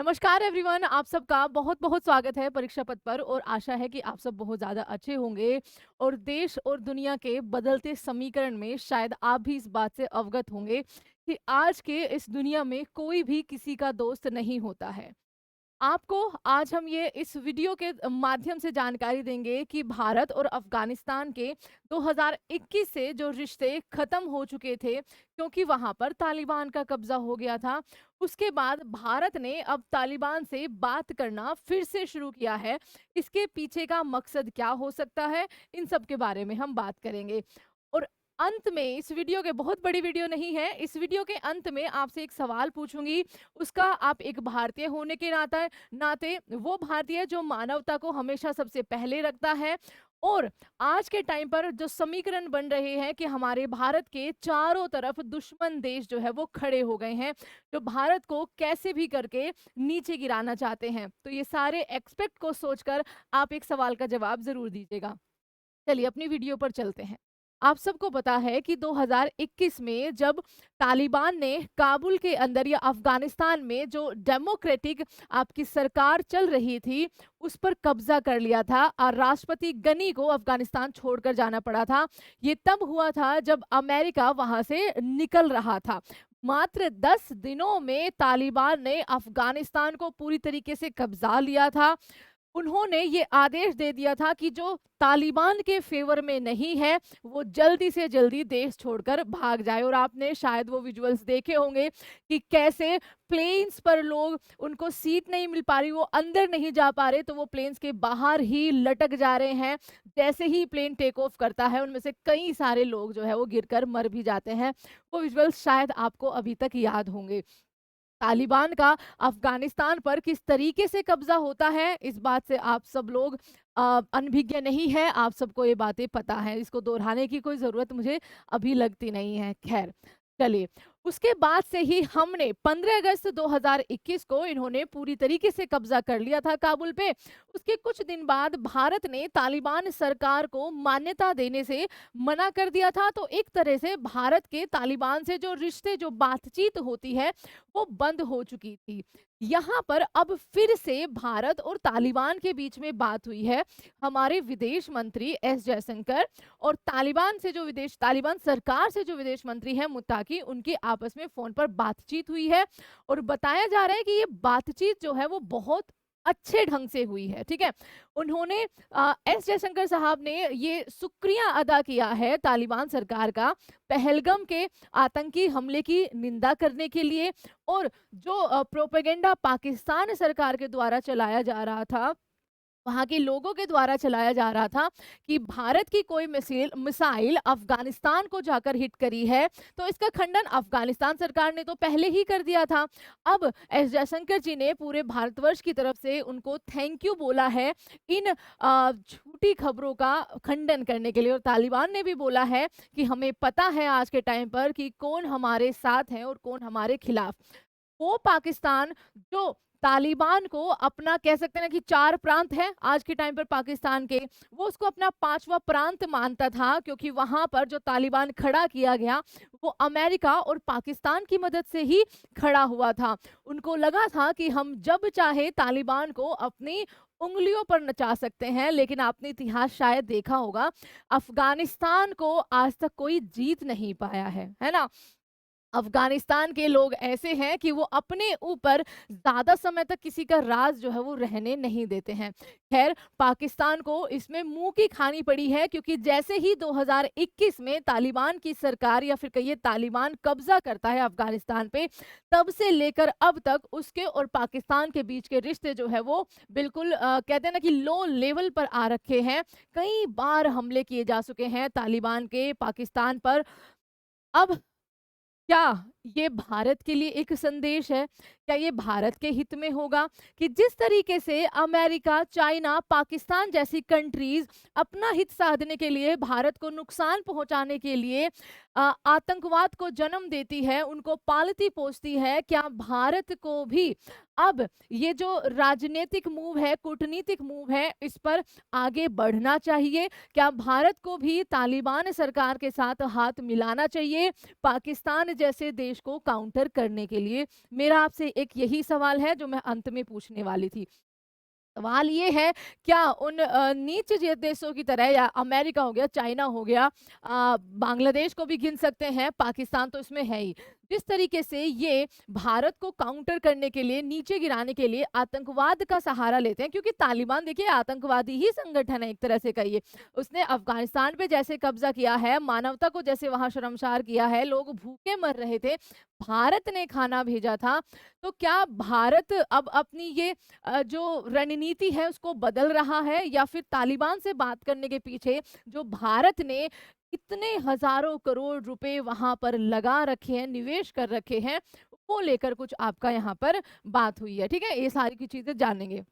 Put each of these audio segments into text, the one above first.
नमस्कार एवरीवन, आप सबका बहुत बहुत स्वागत है परीक्षा पथ पर। और आशा है कि आप सब बहुत ज़्यादा अच्छे होंगे और देश और दुनिया के बदलते समीकरण में शायद आप भी इस बात से अवगत होंगे कि आज के इस दुनिया में कोई भी किसी का दोस्त नहीं होता है। आपको आज हम ये इस वीडियो के माध्यम से जानकारी देंगे कि भारत और अफगानिस्तान के 2021 से जो रिश्ते खत्म हो चुके थे क्योंकि वहां पर तालिबान का कब्जा हो गया था। उसके बाद भारत ने अब तालिबान से बात करना फिर से शुरू किया है। इसके पीछे का मकसद क्या हो सकता है, इन सब के बारे में हम बात करेंगे। और अंत में इस वीडियो के, बहुत बड़ी वीडियो नहीं है, इस वीडियो के अंत में आपसे एक सवाल पूछूंगी। उसका आप एक भारतीय होने के नाते नाते वो भारतीय जो मानवता को हमेशा सबसे पहले रखता है। और आज के टाइम पर जो समीकरण बन रहे हैं कि हमारे भारत के चारों तरफ दुश्मन देश जो है वो खड़े हो गए हैं, जो भारत को कैसे भी करके नीचे गिराना चाहते हैं। तो ये सारे एक्सपेक्ट को सोचकर आप एक सवाल का जवाब जरूर दीजिएगा। चलिए अपनी वीडियो पर चलते हैं। आप सबको पता है कि 2021 में जब तालिबान ने काबुल के अंदर या अफगानिस्तान में जो डेमोक्रेटिक आपकी सरकार चल रही थी उस पर कब्जा कर लिया था और राष्ट्रपति गनी को अफगानिस्तान छोड़कर जाना पड़ा था। ये तब हुआ था जब अमेरिका वहां से निकल रहा था। मात्र 10 दिनों में तालिबान ने अफगानिस्तान को पूरी तरीके से कब्जा लिया था। उन्होंने ये आदेश दे दिया था कि जो तालिबान के फेवर में नहीं है वो जल्दी से जल्दी देश छोड़कर भाग जाए। और आपने शायद वो विजुअल्स देखे होंगे कि कैसे प्लेन्स पर लोग, उनको सीट नहीं मिल पा रही, वो अंदर नहीं जा पा रहे तो वो प्लेन्स के बाहर ही लटक जा रहे हैं। जैसे ही प्लेन टेक ऑफ करता है उनमें से कई सारे लोग जो है वो गिरकर मर भी जाते हैं। वो विजुअल्स शायद आपको अभी तक याद होंगे। तालिबान का अफगानिस्तान पर किस तरीके से कब्जा होता है इस बात से आप सब लोग अनभिज्ञ नहीं है, आप सबको ये बातें पता है, इसको दोहराने की कोई जरूरत मुझे अभी लगती नहीं है। खैर चलिए, उसके बाद से ही हमने 15 अगस्त 2021 को इन्होंने पूरी तरीके से कब्जा कर लिया था काबुल पे। उसके कुछ दिन बाद भारत ने तालिबान सरकार को मान्यता देने से मना कर दिया था। तो एक तरह से भारत के तालिबान से जो रिश्ते, जो बातचीत होती है वो बंद हो चुकी थी। यहाँ पर अब फिर से भारत और तालिबान के बीच में बात हुई है। हमारे विदेश मंत्री एस जयशंकर और तालिबान सरकार से जो विदेश मंत्री हैं मुत्ताकी, उनकी आपस में फोन पर बातचीत हुई है। और बताया जा रहा है कि ये बातचीत जो है वो बहुत अच्छे ढंग से हुई है। ठीक है, उन्होंने एस जयशंकर साहब ने ये शुक्रिया अदा किया है तालिबान सरकार का पहलगाम के आतंकी हमले की निंदा करने के लिए। और जो प्रोपेगेंडा पाकिस्तान सरकार के द्वारा चलाया जा रहा था, वहां के लोगों के द्वारा चलाया जा रहा था कि भारत की कोई मिसाइल अफगानिस्तान को जाकर हिट करी है, तो इसका खंडन अफगानिस्तान सरकार ने तो पहले ही कर दिया था। अब एस जयशंकर जी ने पूरे भारतवर्ष की तरफ से उनको थैंक यू बोला है इन झूठी खबरों का खंडन करने के लिए। और तालिबान ने भी बोला है कि हमें पता है आज के टाइम पर कि कौन हमारे साथ है और कौन हमारे खिलाफ। वो पाकिस्तान जो तालिबान को अपना, कह सकते हैं ना कि 4 प्रांत है आज के टाइम पर पाकिस्तान के, वो उसको अपना 5वां प्रांत मानता था क्योंकि वहां पर जो तालिबान खड़ा किया गया वो अमेरिका और पाकिस्तान की मदद से ही खड़ा हुआ था। उनको लगा था कि हम जब चाहे तालिबान को अपनी उंगलियों पर नचा सकते हैं। लेकिन आपने इतिहास शायद देखा होगा, अफगानिस्तान को आज तक कोई जीत नहीं पाया है ना। अफगानिस्तान के लोग ऐसे हैं कि वो अपने ऊपर ज्यादा समय तक किसी का राज जो है वो रहने नहीं देते हैं। खैर, पाकिस्तान को इसमें मुंह की खानी पड़ी है क्योंकि जैसे ही 2021 में तालिबान की सरकार या फिर कहिए तालिबान कब्जा करता है अफगानिस्तान पे, तब से लेकर अब तक उसके और पाकिस्तान के बीच के रिश्ते जो है वो बिल्कुल कहते हैं ना कि लो लेवल पर आ रखे हैं। कई बार हमले किए जा चुके हैं तालिबान के पाकिस्तान पर। अब क्या ये भारत के लिए एक संदेश है? क्या ये भारत के हित में होगा कि जिस तरीके से अमेरिका, चाइना, पाकिस्तान जैसी कंट्रीज अपना हित साधने के लिए, भारत को नुकसान पहुंचाने के लिए आतंकवाद को जन्म देती है, उनको पालती पोसती है, क्या भारत को भी अब ये जो राजनीतिक मूव है, कूटनीतिक मूव है, इस पर आगे बढ़ना चाहिए? क्या भारत को भी तालिबान सरकार के साथ हाथ मिलाना चाहिए? पाकिस्तान जैसे बांग्लादेश को काउंटर करने के लिए? मेरा आपसे एक यही सवाल है जो मैं अंत में पूछने वाली थी। सवाल ये है, क्या उन नीच जे देशों की तरह, या अमेरिका हो गया, चाइना हो गया, बांग्लादेश को भी गिन सकते हैं, पाकिस्तान तो इसमें है ही। जिस तरीके से ये भारत को काउंटर करने के लिए, नीचे गिराने के लिए आतंकवाद का सहारा लेते हैं, क्योंकि तालिबान देखिए आतंकवादी ही संगठन है एक तरह से कहिए। उसने अफ़गानिस्तान पे जैसे कब्ज़ा किया है, मानवता को जैसे वहाँ शर्मसार किया है, लोग भूखे मर रहे थे, भारत ने खाना भेजा था। तो क्या भारत अब अपनी ये जो रणनीति है उसको बदल रहा है, या फिर तालिबान से बात करने के पीछे जो भारत ने इतने हजारों करोड़ रुपए वहां पर लगा रखे हैं, निवेश कर रखे हैं, वो लेकर कुछ आपका यहाँ पर बात हुई है? ठीक है, ये सारी की चीजें जानेंगे।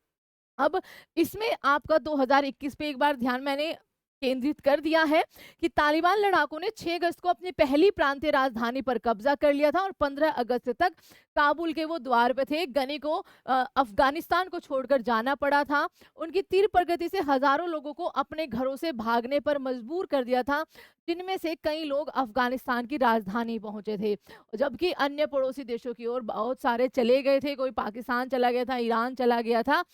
अब इसमें आपका 2021 पे एक बार ध्यान मैंने केंद्रित कर दिया है कि तालिबान लड़ाकों ने 6 अगस्त को अपनी पहली प्रांतीय राजधानी पर कब्जा कर लिया था और 15 अगस्त तक काबुल के वो द्वार पे थे। गनी को अफगानिस्तान को छोड़कर जाना पड़ा था। उनकी तीर प्रगति से हजारों लोगों को अपने घरों से भागने पर मजबूर कर दिया था, जिनमें से कई लोग अफगानिस्तान की राजधानी पहुंचे थे, जबकि अन्य पड़ोसी देशों की ओर बहुत सारे चले गए थे। कोई पाकिस्तान चला गया था, ईरान चला गया था।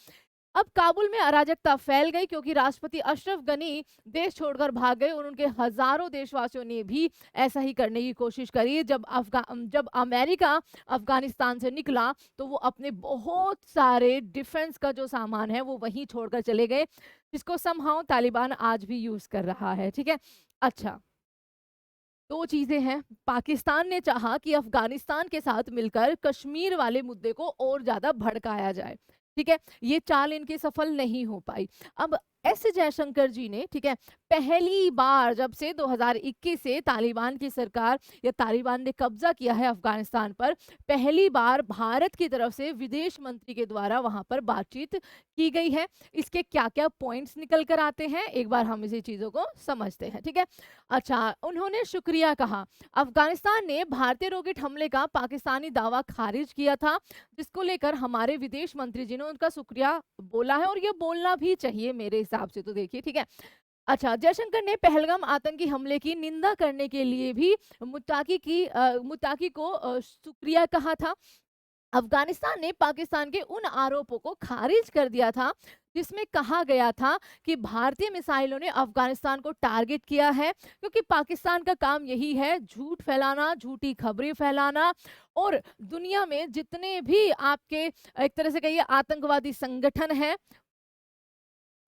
अब काबुल में अराजकता फैल गई क्योंकि राष्ट्रपति अशरफ गनी देश छोड़कर भाग गए और उनके हजारों देशवासियों ने भी ऐसा ही करने की कोशिश करी। जब अमेरिका अफगानिस्तान से निकला तो वो अपने बहुत सारे डिफेंस का जो सामान है वो वहीं छोड़कर चले गए, जिसको समहाउ तालिबान आज भी यूज कर रहा है। ठीक है, अच्छा, दो चीजें हैं। पाकिस्तान ने चाहा कि अफगानिस्तान के साथ मिलकर कश्मीर वाले मुद्दे को और ज्यादा भड़काया जाए। ठीक है, ये चाल इनकी सफल नहीं हो पाई। अब एस जयशंकर जी ने, ठीक है, पहली बार जब से 2021 से तालिबान की सरकार या तालिबान ने कब्जा किया है अफगानिस्तान पर, पहली बार भारत की तरफ से विदेश मंत्री के द्वारा वहां पर बातचीत की गई है। इसके क्या क्या पॉइंट्स निकल कर आते हैं, एक बार हम इसी चीजों को समझते हैं। ठीक है, अच्छा, उन्होंने शुक्रिया कहा। अफगानिस्तान ने भारतीय रॉकेट हमले का पाकिस्तानी दावा खारिज किया था, जिसको लेकर हमारे विदेश मंत्री जी ने उनका शुक्रिया बोला है, और ये बोलना भी चाहिए मेरे हिसाब से तो। देखिए, ठीक है, अच्छा, जयशंकर ने पहलगाम आतंकी हमले की निंदा करने के लिए भी मुत्ताकी को शुक्रिया कहा था। अफगानिस्तान ने पाकिस्तान के उन आरोपों को खारिज कर दिया था जिसमें कहा गया था कि भारतीय मिसाइलों ने अफगानिस्तान को टारगेट किया है, क्योंकि पाकिस्तान का काम यही है, झूठ फैलाना, झूठी खबरें फैलाना, और दुनिया में जितने भी आपके एक तरह से कहिए आतंकवादी संगठन हैं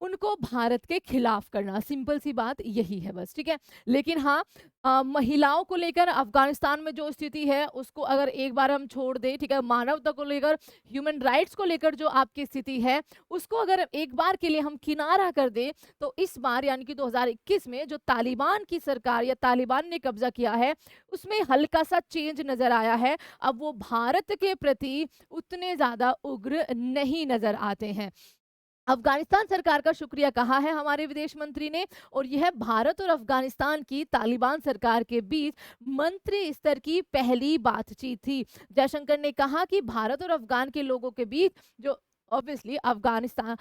उनको भारत के खिलाफ करना। सिंपल सी बात यही है बस। ठीक है, लेकिन हाँ, महिलाओं को लेकर अफगानिस्तान में जो स्थिति है उसको अगर एक बार हम छोड़ दें, ठीक है, मानवता को लेकर, ह्यूमन राइट्स को लेकर जो आपकी स्थिति है उसको अगर एक बार के लिए हम किनारा कर दें, तो इस बार यानी कि 2021 में जो तालिबान की सरकार या तालिबान ने कब्जा किया है उसमें हल्का सा चेंज नजर आया है। अब वो भारत के प्रति उतने ज्यादा उग्र नहीं नजर आते हैं। अफगानिस्तान सरकार का शुक्रिया कहा है हमारे विदेश मंत्री ने, और यह भारत और अफगानिस्तान की तालिबान सरकार के बीच मंत्री स्तर की पहली बातचीत थी। जयशंकर ने कहा कि भारत और अफगान के लोगों के बीच जो ऑब्वियसली अफगानिस्तान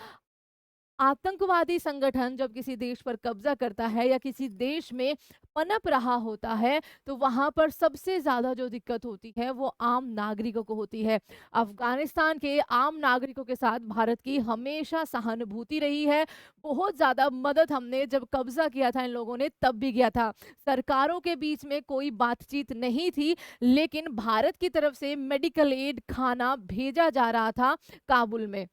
आतंकवादी संगठन जब किसी देश पर कब्जा करता है या किसी देश में पनप रहा होता है, तो वहां पर सबसे ज्यादा जो दिक्कत होती है वो आम नागरिकों को होती है। अफगानिस्तान के आम नागरिकों के साथ भारत की हमेशा सहानुभूति रही है। बहुत ज्यादा मदद हमने जब कब्जा किया था इन लोगों ने तब भी किया था। सरकारों के बीच में कोई बातचीत नहीं थी, लेकिन भारत की तरफ से मेडिकल एड, खाना भेजा जा रहा था काबुल में।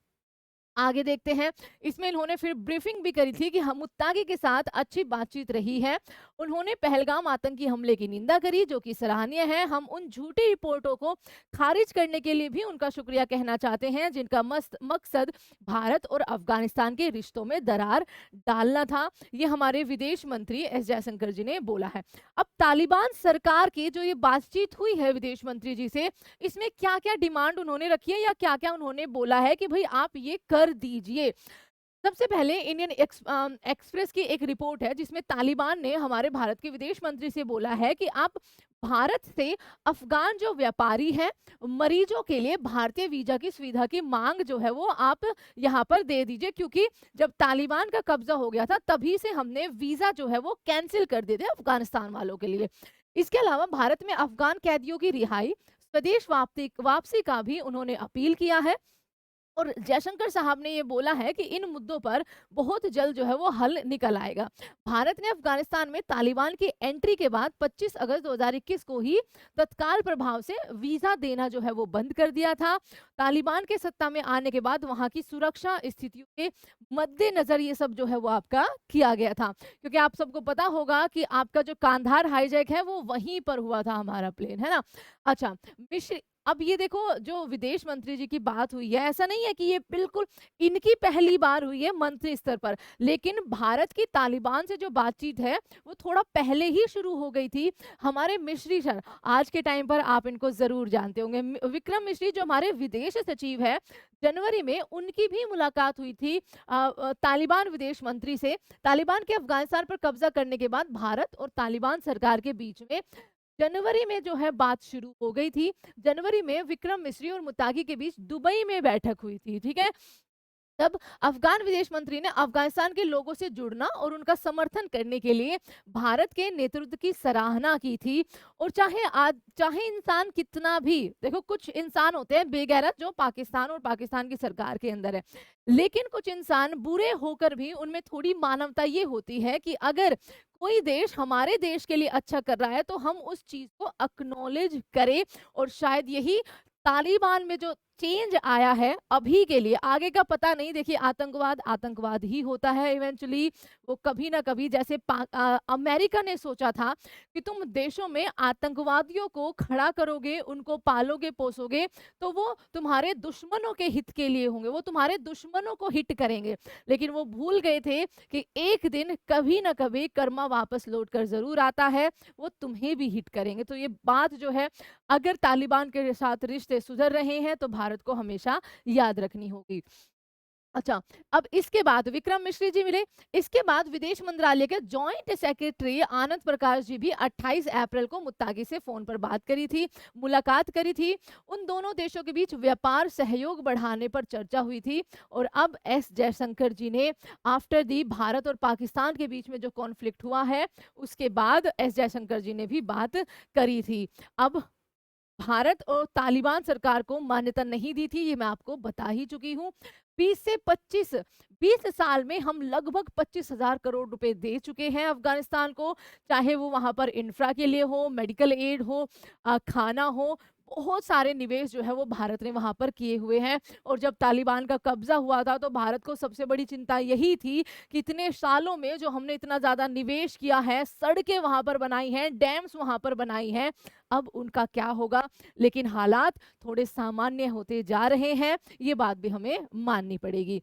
आगे देखते हैं, इसमें इन्होंने फिर ब्रीफिंग भी करी थी कि हम मुत्ताकी के साथ अच्छी बातचीत रही है। उन्होंने पहलगाम आतंकी हमले की निंदा करी, जो कि सराहनीय है। हम उन झूठी रिपोर्टों को खारिज करने के लिए भी उनका शुक्रिया कहना चाहते हैं, जिनका मकसद भारत और अफगानिस्तान के रिश्तों में दरार डालना था। ये हमारे विदेश मंत्री एस जयशंकर जी ने बोला है। अब तालिबान सरकार की जो ये बातचीत हुई है विदेश मंत्री जी से, इसमें क्या क्या डिमांड उन्होंने रखी है या क्या क्या उन्होंने बोला है कि भाई आप ये कर दीजिए। सबसे पहले इंडियन एक्सप्रेस की एक रिपोर्ट है जिसमें तालिबान ने हमारे भारत के विदेश मंत्री से बोला है कि आप भारत से अफगान जो व्यापारी हैं, मरीजों के लिए भारतीय वीजा की सुविधा की मांग जो है वो आप यहाँ पर दे दीजिए, क्योंकि जब तालिबान का कब्जा हो गया था तभी से हमने वीजा जो है वो कैंसिल कर दिए थे अफगानिस्तान वालों के लिए। इसके अलावा भारत में अफ़गान कैदियों की रिहाई, स्वदेश वापसी वापसी का भी उन्होंने अपील किया है। और जयशंकर साहब ने ये बोला है कि इन मुद्दों पर बहुत जल्द जो है वो हल निकल आएगा। भारत ने अफगानिस्तान में तालिबान की एंट्री के बाद 25 अगस्त 2021 को ही तत्काल प्रभाव से वीजा देना जो है वो बंद कर दिया था। तालिबान के सत्ता में आने के बाद वहां की सुरक्षा स्थितियों के मद्देनजर ये सब जो है वो आपका किया गया था, क्योंकि आप सबको पता होगा कि आपका जो कांधार हाईजैक है वो वहीं पर हुआ था हमारा प्लेन, है ना। अच्छा, मिश्र अब ये देखो, जो विदेश मंत्री जी की बात हुई है, ऐसा नहीं है कि ये बिल्कुल इनकी पहली बार हुई है मंत्री स्तर पर, लेकिन भारत की तालिबान से जो बातचीत है वो थोड़ा पहले ही शुरू हो गई थी। हमारे मिश्री सर, आज के टाइम पर आप इनको जरूर जानते होंगे, विक्रम मिश्री जो हमारे विदेश सचिव है, जनवरी में उनकी भी मुलाकात हुई थी तालिबान विदेश मंत्री से। तालिबान के अफगानिस्तान पर कब्जा करने के बाद भारत और तालिबान सरकार के बीच में जनवरी में जो है बात शुरू हो गई थी। जनवरी में विक्रम मिस्री और मुत्ताकी के बीच दुबई में बैठक हुई थी, ठीक है। तब अफगान विदेश मंत्री ने अफगानिस्तान के लोगों से जुड़ना और उनका समर्थन करने के लिए भारत के नेतृत्व की सराहना की थी। और चाहे इंसान कितना भी, देखो कुछ इंसान होते हैं बेगैरत जो पाकिस्तान और पाकिस्तान की सरकार के अंदर है, लेकिन कुछ इंसान बुरे होकर भी उनमें थोड़ी मानवता ये होती है कि अगर कोई देश हमारे देश के लिए अच्छा कर रहा है तो हम उस चीज को अक्नॉलेज करें। और शायद यही तालिबान में जो चेंज आया है अभी के लिए, आगे का पता नहीं। देखिए, आतंकवाद आतंकवाद ही होता है इवेंचुअली, वो कभी ना कभी, जैसे अमेरिका ने सोचा था कि तुम देशों में आतंकवादियों को खड़ा करोगे, उनको पालोगे पोसोगे, तो वो तुम्हारे दुश्मनों के हित के लिए होंगे, वो तुम्हारे दुश्मनों को हिट करेंगे। लेकिन वो भूल गए थे कि एक दिन कभी ना कभी कर्मा वापस लौट कर जरूर आता है, वो तुम्हें भी हिट करेंगे। तो ये बात जो है, अगर तालिबान के साथ रिश्ते सुधर रहे हैं तो भारत को हमेशा याद रखनी होगी। अच्छा, अब इसके बाद विक्रम मिश्री जी मिले। इसके बाद विदेश मंत्रालय के जॉइंट सेक्रेटरी आनंद प्रकाश जी भी 28 अप्रैल को मुत्ताकी से फोन पर बात करी थी, मुलाकात करी थी। उन दोनों देशों के बीच व्यापार सहयोग बढ़ाने पर चर्चा हुई थी। और अब एस जयशंकर जी ने आफ्टर दी भारत और पाकिस्तान के बीच में जो कॉन्फ्लिक्ट हुआ है, उसके बाद एस जयशंकर जी ने भी बात करी थी। अब भारत और तालिबान सरकार को मान्यता नहीं दी थी, ये मैं आपको बता ही चुकी हूँ। 20 साल में हम लगभग 25,000 करोड़ रुपए दे चुके हैं अफगानिस्तान को, चाहे वो वहां पर इंफ्रा के लिए हो, मेडिकल एड हो, खाना हो, बहुत सारे निवेश जो है वो भारत ने वहां पर किए हुए हैं। और जब तालिबान का कब्जा हुआ था तो भारत को सबसे बड़ी चिंता यही थी कि इतने सालों में जो हमने इतना ज्यादा निवेश किया है, सड़कें वहां पर बनाई हैं, डैम्स वहां पर बनाई हैं, अब उनका क्या होगा। लेकिन हालात थोड़े सामान्य होते जा रहे हैं, ये बात भी हमें माननी पड़ेगी।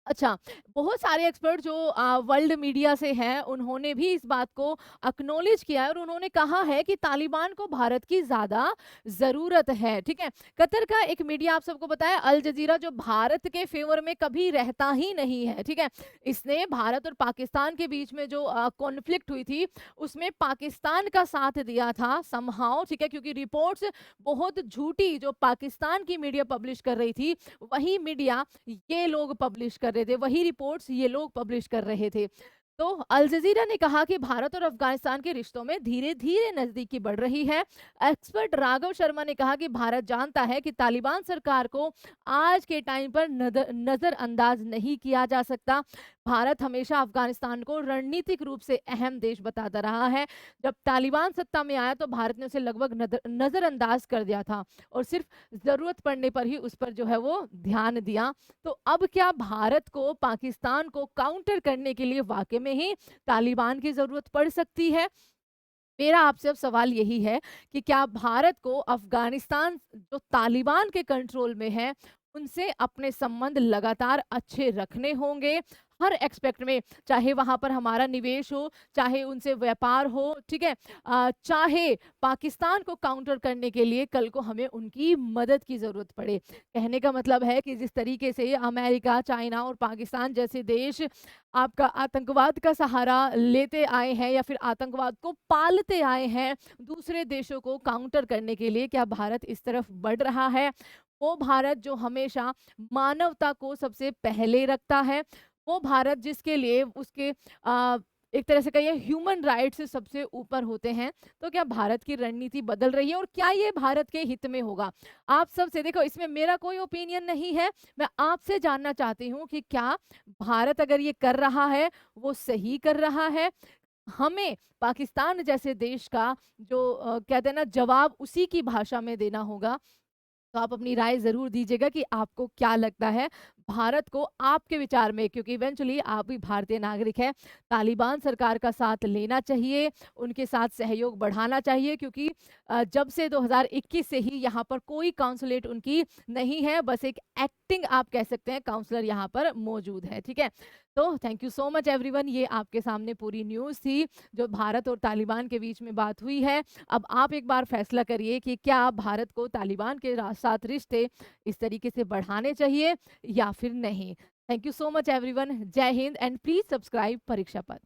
अच्छा, बहुत सारे एक्सपर्ट जो वर्ल्ड मीडिया से हैं, उन्होंने भी इस बात को एक्नॉलेज किया है और उन्होंने कहा है कि तालिबान को भारत की ज़्यादा ज़रूरत है, ठीक है। कतर का एक मीडिया, आप सबको पता है, अल जजीरा, जो भारत के फेवर में कभी रहता ही नहीं है, ठीक है। इसने भारत और पाकिस्तान के बीच में जो कॉन्फ्लिक्ट हुई थी, उसमें पाकिस्तान का साथ दिया था समहाउ, ठीक है, क्योंकि रिपोर्ट्स बहुत झूठी जो पाकिस्तान की मीडिया पब्लिश कर रही थी, वही मीडिया ये लोग पब्लिश कर रहे थे, वही रिपोर्ट्स ये लोग पब्लिश कर रहे थे। तो अल जजीरा ने कहा कि भारत और अफगानिस्तान के रिश्तों में धीरे धीरे नजदीकी बढ़ रही है। एक्सपर्ट राघव शर्मा ने कहा कि भारत जानता है कि तालिबान सरकार को आज के टाइम पर नजरअंदाज नहीं किया जा सकता। भारत हमेशा अफगानिस्तान को रणनीतिक रूप से अहम देश बताता रहा है। जब तालिबान सत्ता में आया तो भारत ने उसे लगभग नजरअंदाज कर दिया था और सिर्फ जरूरत पड़ने पर ही उस पर जो है वो ध्यान दिया। तो अब क्या भारत को पाकिस्तान को काउंटर करने के लिए वाकई में ही तालिबान की जरूरत पड़ सकती है? मेरा आपसे अब सवाल यही है कि क्या भारत को अफगानिस्तान जो तालिबान के कंट्रोल में है, उनसे अपने संबंध लगातार अच्छे रखने होंगे हर एक्सपेक्ट में, चाहे वहां पर हमारा निवेश हो, चाहे उनसे व्यापार हो, ठीक है, चाहे पाकिस्तान को काउंटर करने के लिए कल को हमें उनकी मदद की जरूरत पड़े। कहने का मतलब है कि जिस तरीके से अमेरिका, चाइना और पाकिस्तान जैसे देश आपका आतंकवाद का सहारा लेते आए हैं या फिर आतंकवाद को पालते आए हैं दूसरे देशों को काउंटर करने के लिए, क्या भारत इस तरफ बढ़ रहा है? वो भारत जो हमेशा मानवता को सबसे पहले रखता है, वो भारत जिसके लिए उसके एक तरह से कहिए ह्यूमन राइट्स से सबसे ऊपर होते हैं। तो क्या भारत की रणनीति बदल रही है और क्या ये भारत के हित में होगा? आप सबसे देखो, इसमें मेरा कोई ओपिनियन नहीं है। मैं आपसे जानना चाहती हूँ कि क्या भारत अगर ये कर रहा है, वो सही कर रहा है? हमें पाकिस्तान जैसे देश का जो कहते हैं ना जवाब उसी की भाषा में देना होगा। तो आप अपनी राय ज़रूर दीजिएगा कि आपको क्या लगता है, भारत को आपके विचार में, क्योंकि इवेंचुअली आप भी भारतीय नागरिक हैं, तालिबान सरकार का साथ लेना चाहिए, उनके साथ सहयोग बढ़ाना चाहिए, क्योंकि जब से 2021 से ही यहाँ पर कोई काउंसुलेट उनकी नहीं है, बस एक एक्टिंग आप कह सकते हैं काउंसलर यहाँ पर मौजूद है, ठीक है? तो thank you so much everyone, ये आपके सामने पूरी न्यूज़ थी, जो भारत और तालिबान के बीच में बात हुई है। अब आप एक बार फैसला करिए कि क्या भारत को तालिबान के साथ रिश्ते इस तरीके से बढ़ाने चाहिए या फिर नहीं। Thank you so much everyone. जय हिंद एंड प्लीज सब्सक्राइब परीक्षा पथ।